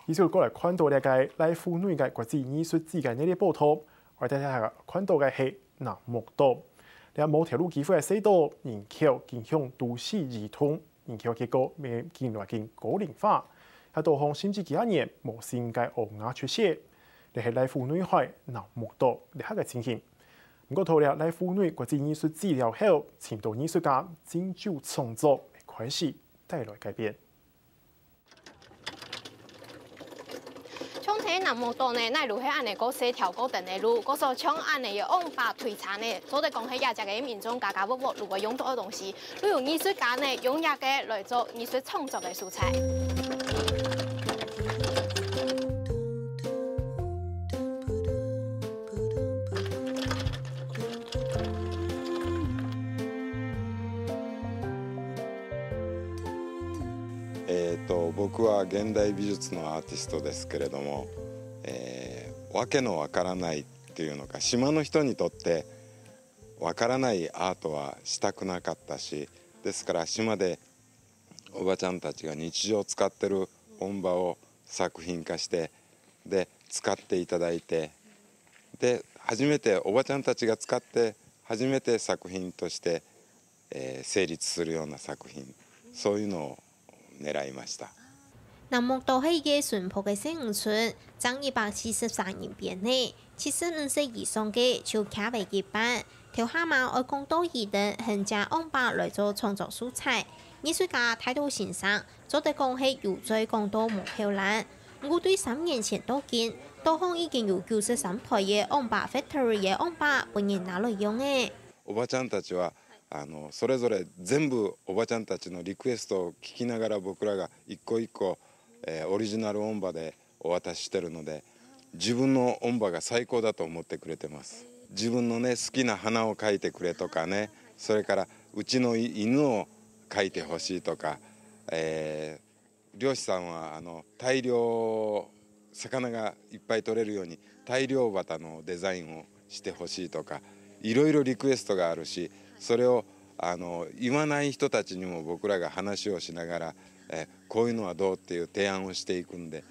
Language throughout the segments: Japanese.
伊就过来看到了个来妇女嘅国际艺术之间呢啲报道，我睇下看到嘅係南木島。你某條路機會嘅隧道，人口影響都市兒童，人口結果未見來見高齡化。喺多項甚至幾年無新嘅歐亞出現，你係來婦女海南木島呢下嘅情形。不過，透過來婦女國際藝術治療後，前度藝術家研究創作開始帶來改變。像喺南木島呢，奈如喺安尼個細條個長的路，個所像安尼要往把推產呢，所以講喺亞隻嘅民眾家家屋屋，如果用到嘅東西，例如藝術家呢，用亞嘅來做藝術創作嘅素材。僕は現代美術のアーティストですけれども、わけのわからないっていうのか、島の人にとってわからないアートはしたくなかったし、ですから島でおばちゃんたちが日常使ってる本場を作品化して、で使っていただいて、で初めておばちゃんたちが使って初めて作品として、成立するような作品、そういうのを狙いました。南木島係一個淳樸嘅小漁村，將173人編內，75歲以上嘅就徛為一半。條下嘛愛講多語的，橫加往把來做創作素材。藝術家態度欣賞，做得講係有罪講到無後難。我對3年前到見，多項已經有93倍嘅往把 factory 嘅往把本人拿來用嘅。おばちゃんたちはそれぞれ全部おばちゃんたちのリクエストを聞きながら僕らが一個一個、オリジナル音場でお渡ししてるので、自分の音場が最高だと思ってくれてます。自分のね好きな花を描いてくれとかね、それからうちの犬を描いてほしいとか、漁師さんは大量魚がいっぱい取れるように大漁旗のデザインをしてほしいとか、いろいろリクエストがあるし、それを言わない人たちにも僕らが話をしながら、こういうのはどうっていう提案をしていくんで。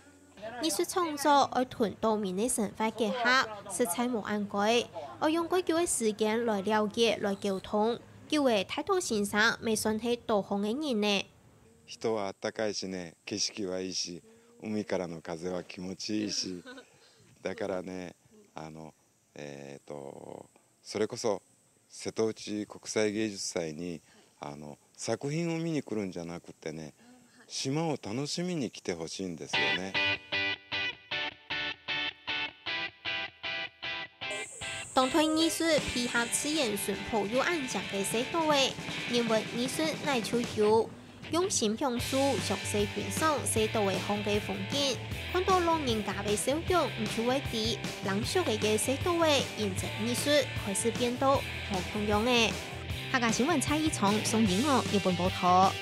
藝術創作愛同多面嘅生活結合，色彩無按改，愛用幾久嘅時間來了解、來溝通，叫嘅態度欣賞，未算係多項嘅人呢。人はあったかいしね、景色はいいし、海からの風は気持ちいいし、だからね、それこそ瀬戸内国際芸術祭に作品を見に来るんじゃなくてね、島を楽しみに来てほしいんですよね。當推藝術配合自然淳樸又安詳嘅世道嘅，認為藝術乃就要用心享受、詳細欣賞世道嘅風景風景，看到老人家嘅笑容，唔就會啲冷笑嘅世道嘅現實藝術開始變到無同樣嘅。客家新聞蔡依聰、宋英娥日本報道。